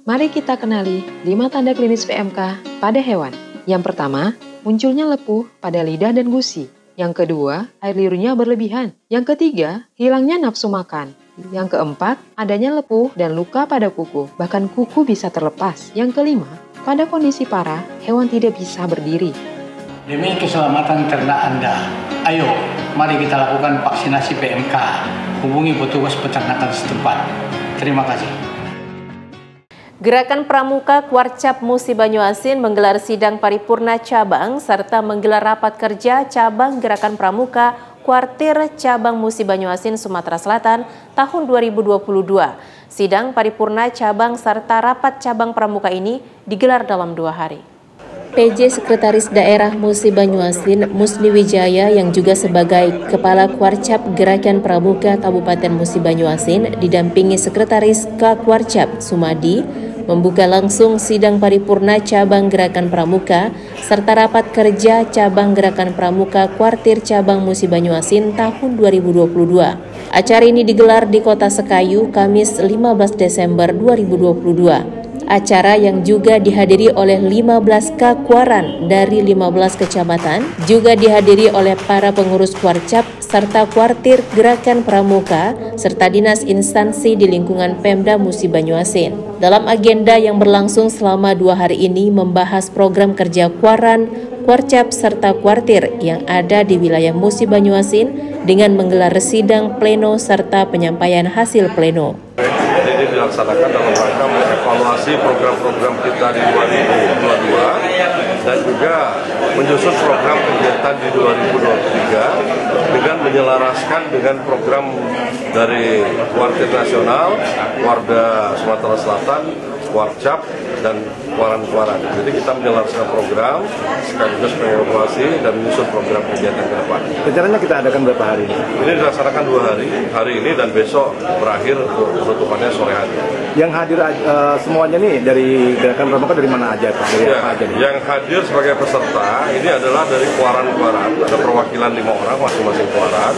Mari kita kenali 5 tanda klinis PMK pada hewan. Yang pertama, munculnya lepuh pada lidah dan gusi. Yang kedua, air liurnya berlebihan. Yang ketiga, hilangnya nafsu makan. Yang keempat, adanya lepuh dan luka pada kuku, bahkan kuku bisa terlepas. Yang kelima, pada kondisi parah, hewan tidak bisa berdiri. Demi keselamatan ternak Anda, ayo mari kita lakukan vaksinasi PMK. Hubungi petugas peternakan setempat. Terima kasih. Gerakan Pramuka Kuarcap Musi Banyuasin menggelar sidang paripurna cabang serta menggelar rapat kerja cabang Gerakan Pramuka Kuartir Cabang Musi Banyuasin, Sumatera Selatan tahun 2022. Sidang paripurna cabang serta rapat cabang pramuka ini digelar dalam 2 hari. PJ Sekretaris Daerah Musi Banyuasin, Musni Wijaya yang juga sebagai Kepala Kuarcap Gerakan Pramuka Kabupaten Musi Banyuasin didampingi Sekretaris K Kuarcap Sumadi membuka langsung sidang paripurna cabang Gerakan Pramuka serta rapat kerja cabang Gerakan Pramuka Kuartir Cabang Musi Banyuasin tahun 2022. Acara ini digelar di Kota Sekayu Kamis 15 Desember 2022. Acara yang juga dihadiri oleh 15 kakuaran dari 15 kecamatan, juga dihadiri oleh para pengurus Kuarcap serta Kuartir Gerakan Pramuka serta dinas instansi di lingkungan Pemda Musi Banyuasin. Dalam agenda yang berlangsung selama 2 hari ini membahas program kerja Kuaran, Kuarcap serta Kuartir yang ada di wilayah Musi Banyuasin dengan menggelar sidang pleno serta penyampaian hasil pleno. Jadi dilaksanakan dalam rangka mengevaluasi program-program kita di 2022 dan juga menyusun program kegiatan di 2023 dengan menyelaraskan dengan program dari Kuartet Nasional, Warda Sumatera Selatan, Warcap, dan Kuaran-Kuaran. Jadi kita menyelaraskan program sekaligus mengevaluasi dan menyusun program kegiatan ke depan. Rencananya kita adakan berapa hari ini? Ini dilaksanakan 2 hari ini dan besok berakhir penutupannya sore hari. Yang hadir semuanya nih dari Gerakan Pramuka dari mana aja? Dari ya, apa aja nih? Yang hadir sebagai peserta ini adalah dari Kuaran-Kuaran, ada perwakilan 5 orang masing-masing Kuaran,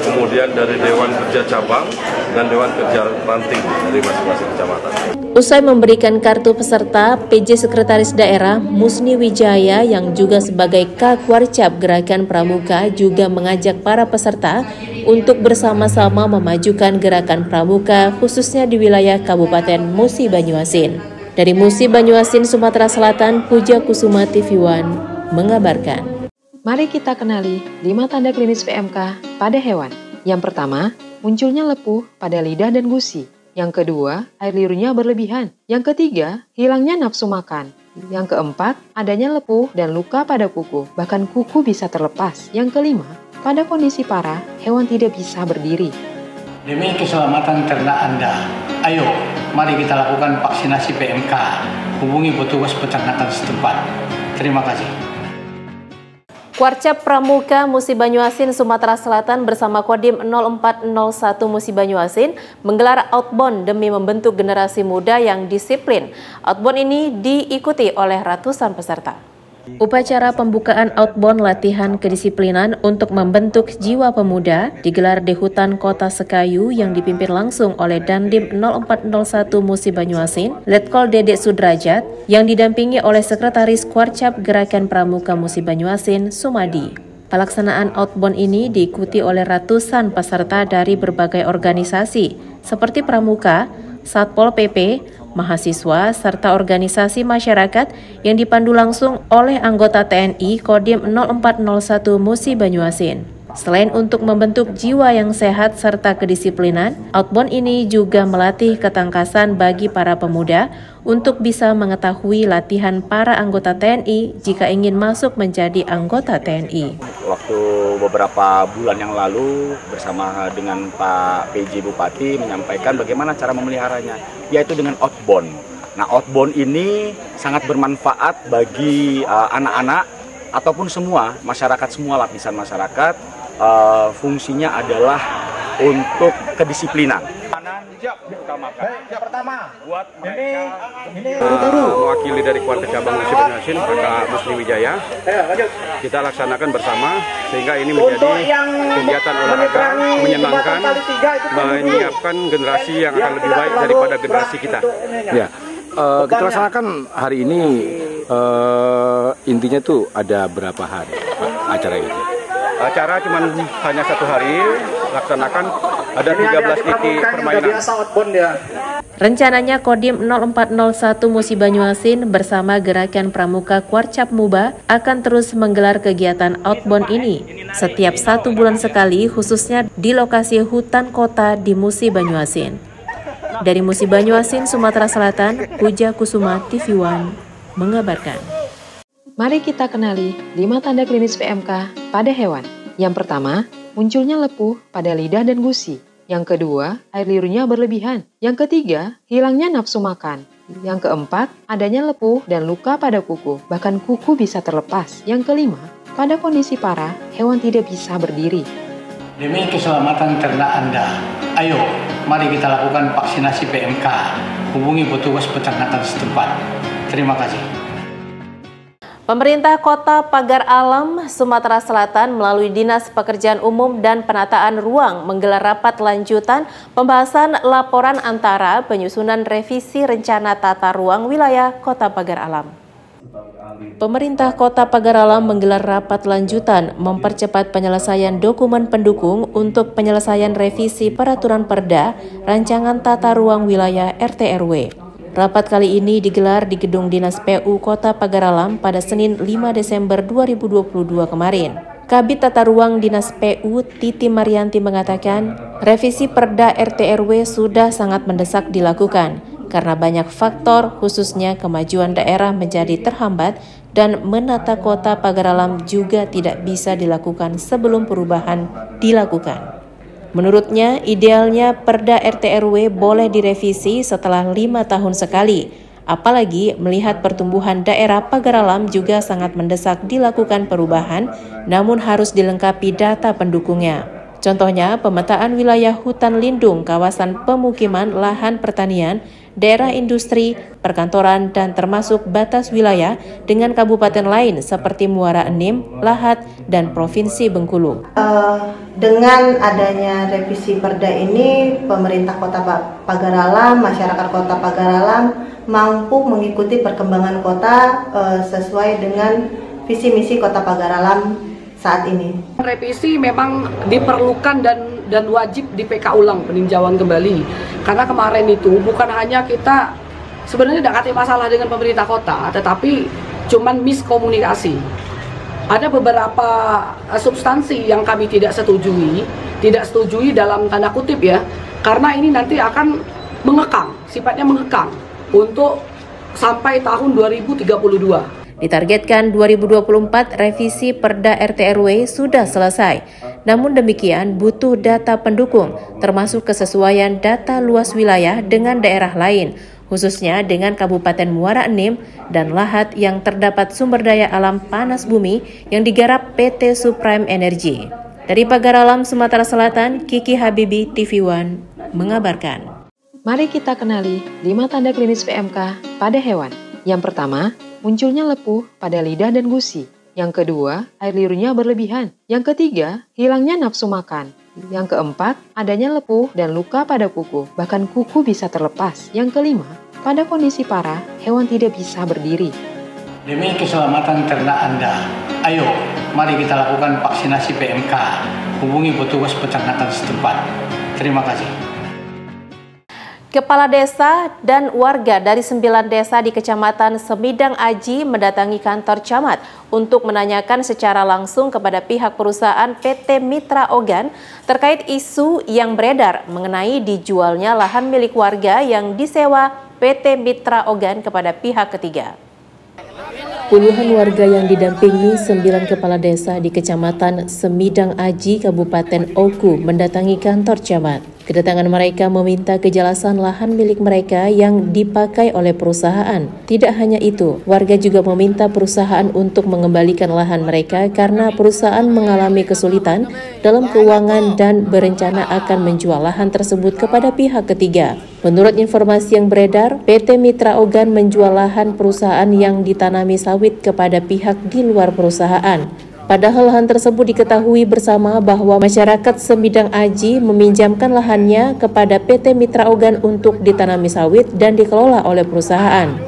kemudian dari Dewan Kerja Cabang dan Dewan Kerja Ranting dari masing-masing kecamatan. Usai memberikan kartu peserta, PJ Sekretaris Daerah Musni Wijaya yang juga sebagai Kakwarcap Gerakan Pramuka juga mengajak para peserta untuk bersama-sama memajukan Gerakan Pramuka khususnya di wilayah Kabupaten Musi Banyuasin. Dari Musi Banyuasin, Sumatera Selatan, Puja Kusuma TV One mengabarkan. Mari kita kenali 5 tanda klinis PMK pada hewan. Yang pertama, munculnya lepuh pada lidah dan gusi. Yang kedua, air liurnya berlebihan. Yang ketiga, hilangnya nafsu makan. Yang keempat, adanya lepuh dan luka pada kuku. Bahkan kuku bisa terlepas. Yang kelima, pada kondisi parah, hewan tidak bisa berdiri. Demi keselamatan ternak Anda, ayo mari kita lakukan vaksinasi PMK. Hubungi petugas peternakan setempat. Terima kasih. Kuarcap Pramuka Musi Banyuasin, Sumatera Selatan bersama Kodim 0401 Musi Banyuasin menggelar outbound demi membentuk generasi muda yang disiplin. Outbound ini diikuti oleh ratusan peserta. Upacara pembukaan outbound latihan kedisiplinan untuk membentuk jiwa pemuda digelar di hutan Kota Sekayu yang dipimpin langsung oleh Dandim 0401 Musi Banyuasin, Letkol Dedek Sudrajat, yang didampingi oleh Sekretaris Kuarcap Gerakan Pramuka Musi Banyuasin, Sumadi. Pelaksanaan outbound ini diikuti oleh ratusan peserta dari berbagai organisasi seperti Pramuka, Satpol PP, mahasiswa, serta organisasi masyarakat yang dipandu langsung oleh anggota TNI Kodim 0401 Musi Banyuasin. Selain untuk membentuk jiwa yang sehat serta kedisiplinan, outbound ini juga melatih ketangkasan bagi para pemuda untuk bisa mengetahui latihan para anggota TNI jika ingin masuk menjadi anggota TNI. Waktu beberapa bulan yang lalu bersama dengan Pak PJ Bupati menyampaikan bagaimana cara memeliharanya, yaitu dengan outbound. Nah, outbound ini sangat bermanfaat bagi anak-anak ataupun semua masyarakat, semua lapisan masyarakat. Fungsinya adalah untuk kedisiplinan. Yang pertama, buat mewakili dari Kuartet Cabang Musi Banyuasin, Kakak Musni Wijaya, kita laksanakan bersama sehingga ini menjadi kegiatan olahraga menyenangkan, menyiapkan generasi yang akan lebih baik daripada generasi kita. Ya, kita laksanakan hari ini intinya tuh ada berapa hari acara ini? Acara cuma hanya 1 hari, laksanakan ada 13 titik permainan. Rencananya Kodim 0401 Musi Banyuasin bersama Gerakan Pramuka Kuarcap Muba akan terus menggelar kegiatan outbound ini setiap 1 bulan sekali, khususnya di lokasi hutan kota di Musi Banyuasin. Dari Musi Banyuasin, Sumatera Selatan, Puja Kusuma TV One mengabarkan. Mari kita kenali 5 tanda klinis PMK pada hewan. Yang pertama, munculnya lepuh pada lidah dan gusi. Yang kedua, air liurnya berlebihan. Yang ketiga, hilangnya nafsu makan. Yang keempat, adanya lepuh dan luka pada kuku. Bahkan kuku bisa terlepas. Yang kelima, pada kondisi parah, hewan tidak bisa berdiri. Demi keselamatan ternak Anda, ayo mari kita lakukan vaksinasi PMK. Hubungi petugas peternakan setempat. Terima kasih. Pemerintah Kota Pagar Alam, Sumatera Selatan melalui Dinas Pekerjaan Umum dan Penataan Ruang menggelar rapat lanjutan pembahasan laporan antara penyusunan revisi rencana tata ruang wilayah Kota Pagar Alam. Pemerintah Kota Pagar Alam menggelar rapat lanjutan mempercepat penyelesaian dokumen pendukung untuk penyelesaian revisi peraturan Perda Rancangan Tata Ruang Wilayah RT/RW. Rapat kali ini digelar di Gedung Dinas PU Kota Pagar Alam pada Senin 5 Desember 2022 kemarin. Kabid Tata Ruang Dinas PU Titi Marianti mengatakan, revisi Perda RT/RW sudah sangat mendesak dilakukan karena banyak faktor khususnya kemajuan daerah menjadi terhambat dan menata kota pagar alam juga tidak bisa dilakukan sebelum perubahan dilakukan. Menurutnya, idealnya Perda RT RW boleh direvisi setelah 5 tahun sekali. Apalagi melihat pertumbuhan daerah pagar alam juga sangat mendesak dilakukan perubahan, namun harus dilengkapi data pendukungnya. Contohnya, pemetaan wilayah hutan lindung, kawasan pemukiman, lahan pertanian, daerah industri, perkantoran, dan termasuk batas wilayah dengan kabupaten lain seperti Muara Enim, Lahat, dan Provinsi Bengkulu. Dengan adanya revisi Perda ini, pemerintah Kota Pagar Alam, masyarakat Kota Pagar Alam mampu mengikuti perkembangan kota sesuai dengan visi misi Kota Pagar Alam saat ini. Revisi memang diperlukan dan wajib di PK ulang, peninjauan kembali. Karena kemarin itu bukan hanya kita sebenarnya tidak ada masalah dengan pemerintah kota, tetapi cuman miskomunikasi. Ada beberapa substansi yang kami tidak setujui dalam tanda kutip ya, karena ini nanti akan mengekang, sifatnya mengekang untuk sampai tahun 2032. Ditargetkan 2024 revisi Perda RT RW sudah selesai. Namun demikian butuh data pendukung, termasuk kesesuaian data luas wilayah dengan daerah lain, khususnya dengan Kabupaten Muara Enim dan Lahat yang terdapat sumber daya alam panas bumi yang digarap PT Supreme Energy. Dari Pagar Alam, Sumatera Selatan, Kiki Habibi, TV One, mengabarkan. Mari kita kenali 5 tanda klinis PMK pada hewan. Yang pertama, munculnya lepuh pada lidah dan gusi. Yang kedua, air liurnya berlebihan. Yang ketiga, hilangnya nafsu makan. Yang keempat, adanya lepuh dan luka pada kuku. Bahkan kuku bisa terlepas. Yang kelima, pada kondisi parah, hewan tidak bisa berdiri. Demi keselamatan ternak Anda, ayo mari kita lakukan vaksinasi PMK. Hubungi petugas peternakan setempat. Terima kasih. Kepala desa dan warga dari 9 desa di Kecamatan Semidang Aji mendatangi kantor camat untuk menanyakan secara langsung kepada pihak perusahaan PT Mitra Ogan terkait isu yang beredar mengenai dijualnya lahan milik warga yang disewa PT Mitra Ogan kepada pihak ketiga. Puluhan warga yang didampingi 9 kepala desa di Kecamatan Semidang Aji, Kabupaten Oku mendatangi kantor camat. Kedatangan mereka meminta kejelasan lahan milik mereka yang dipakai oleh perusahaan. Tidak hanya itu, warga juga meminta perusahaan untuk mengembalikan lahan mereka karena perusahaan mengalami kesulitan dalam keuangan dan berencana akan menjual lahan tersebut kepada pihak ketiga. Menurut informasi yang beredar, PT Mitra Ogan menjual lahan perusahaan yang ditanami sawit kepada pihak di luar perusahaan. Padahal lahan tersebut diketahui bersama bahwa masyarakat Semidang Aji meminjamkan lahannya kepada PT Mitra Ogan untuk ditanami sawit dan dikelola oleh perusahaan.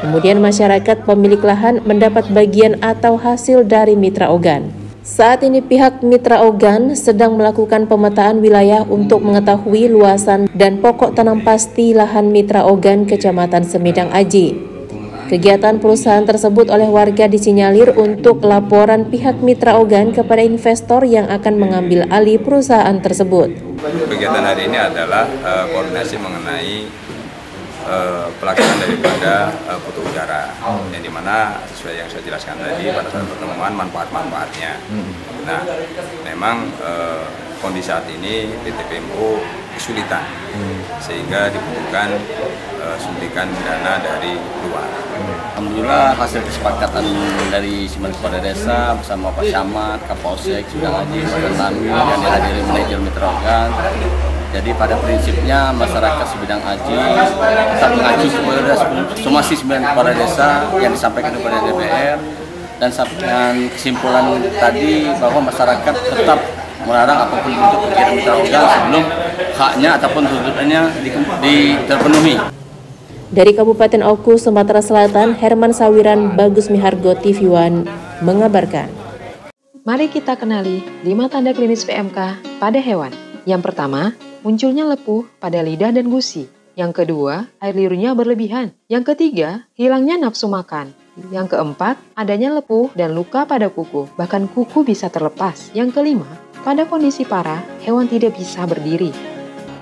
Kemudian masyarakat pemilik lahan mendapat bagian atau hasil dari Mitra Ogan. Saat ini pihak Mitra Ogan sedang melakukan pemetaan wilayah untuk mengetahui luasan dan pokok tanam pasti lahan Mitra Ogan Kecamatan Semidang Aji. Kegiatan perusahaan tersebut oleh warga disinyalir untuk laporan pihak Mitra Ogan kepada investor yang akan mengambil alih perusahaan tersebut. Kegiatan hari ini adalah koordinasi mengenai pelaksanaan daripada foto udara, yang dimana sesuai yang saya jelaskan tadi pada saat pertemuan manfaat-manfaatnya. Nah, memang kondisi saat ini PT PMO kesulitan sehingga dibutuhkan suntikan dana dari luar. Alhamdulillah hasil kesepakatan dari 9 kepala desa bersama Pak Camat, Kapolsek, Semidang Aji, Pak Tani, yang dihadiri manajer Mitra Ogan. Jadi pada prinsipnya masyarakat Semidang Aji tetap mengacu kepada semua 9 kepala desa yang disampaikan kepada DPR, dan kesimpulan tadi bahwa masyarakat tetap melarang apapun bentuk kegiatan Mitra Ogan sebelum haknya ataupun tuntutannya terpenuhi. Dari Kabupaten Oku, Sumatera Selatan, Herman Sawiran, Bagus Mihargo, TV One mengabarkan. Mari kita kenali 5 tanda klinis PMK pada hewan. Yang pertama, munculnya lepuh pada lidah dan gusi. Yang kedua, air liurnya berlebihan. Yang ketiga, hilangnya nafsu makan. Yang keempat, adanya lepuh dan luka pada kuku. Bahkan kuku bisa terlepas. Yang kelima, pada kondisi parah, hewan tidak bisa berdiri.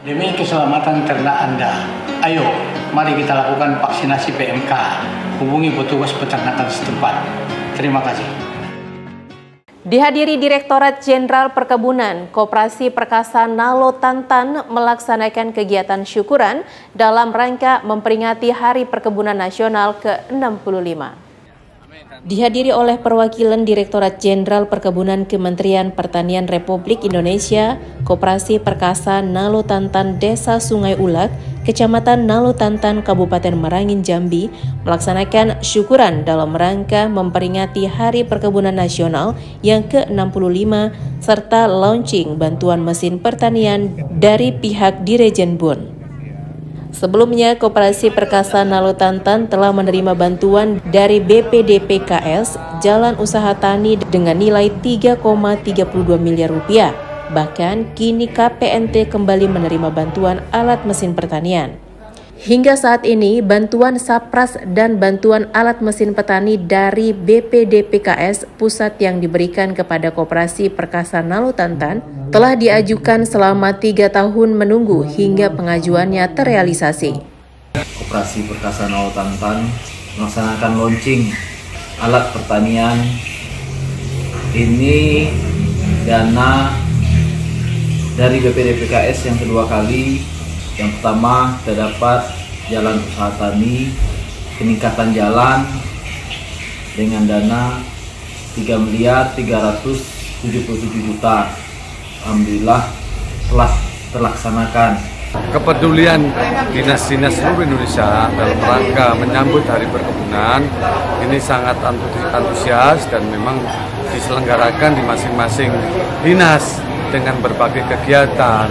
Demi keselamatan ternak Anda, ayo mari kita lakukan vaksinasi PMK. Hubungi petugas peternakan setempat. Terima kasih. Dihadiri Direktorat Jenderal Perkebunan, Koperasi Perkasa Nalo Tantan melaksanakan kegiatan syukuran dalam rangka memperingati Hari Perkebunan Nasional ke-65. Dihadiri oleh perwakilan Direktorat Jenderal Perkebunan Kementerian Pertanian Republik Indonesia, Koperasi Perkasa Nalo Tantan Desa Sungai Ulak, Kecamatan Nalo Tantan, Kabupaten Merangin, Jambi, melaksanakan syukuran dalam rangka memperingati Hari Perkebunan Nasional yang ke-65 serta launching bantuan mesin pertanian dari pihak Dirjen BUN. Sebelumnya, Koperasi Perkasa Nalo Tantan telah menerima bantuan dari BPDPKS Jalan Usaha Tani dengan nilai 3,32 miliar rupiah. Bahkan, kini KPNT kembali menerima bantuan alat mesin pertanian. Hingga saat ini, bantuan Sapras dan bantuan alat mesin petani dari BPDPKS Pusat yang diberikan kepada Koperasi Perkasa Nalo Tantan telah diajukan selama 3 tahun menunggu hingga pengajuannya terrealisasi. Koperasi Perkasa Nalo Tantan melaksanakan launching alat pertanian. Ini dana dari BPDPKS yang kedua kali. Yang pertama, terdapat jalan usaha tani, peningkatan jalan dengan dana 3.377.000.000. Alhamdulillah telah terlaksanakan. Kepedulian dinas-dinas seluruh Indonesia dalam rangka menyambut Hari Perkebunan ini sangat antusias dan memang diselenggarakan di masing-masing dinas dengan berbagai kegiatan,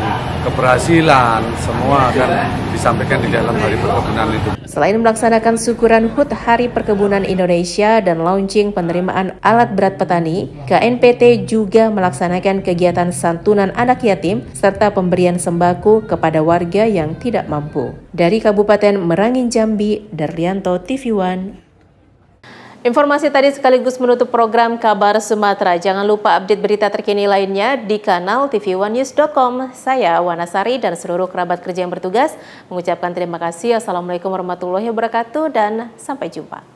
keberhasilan, semua akan disampaikan di dalam Hari Perkebunan itu. Selain melaksanakan syukuran HUT Hari Perkebunan Indonesia dan launching penerimaan alat berat petani, KNPT juga melaksanakan kegiatan santunan anak yatim serta pemberian sembako kepada warga yang tidak mampu. Dari Kabupaten Merangin, Jambi, Darlianto, TV One. Informasi tadi sekaligus menutup program Kabar Sumatera. Jangan lupa update berita terkini lainnya di kanal tv1news.com. Saya Wanasari dan seluruh kerabat kerja yang bertugas mengucapkan terima kasih. Assalamualaikum warahmatullahi wabarakatuh dan sampai jumpa.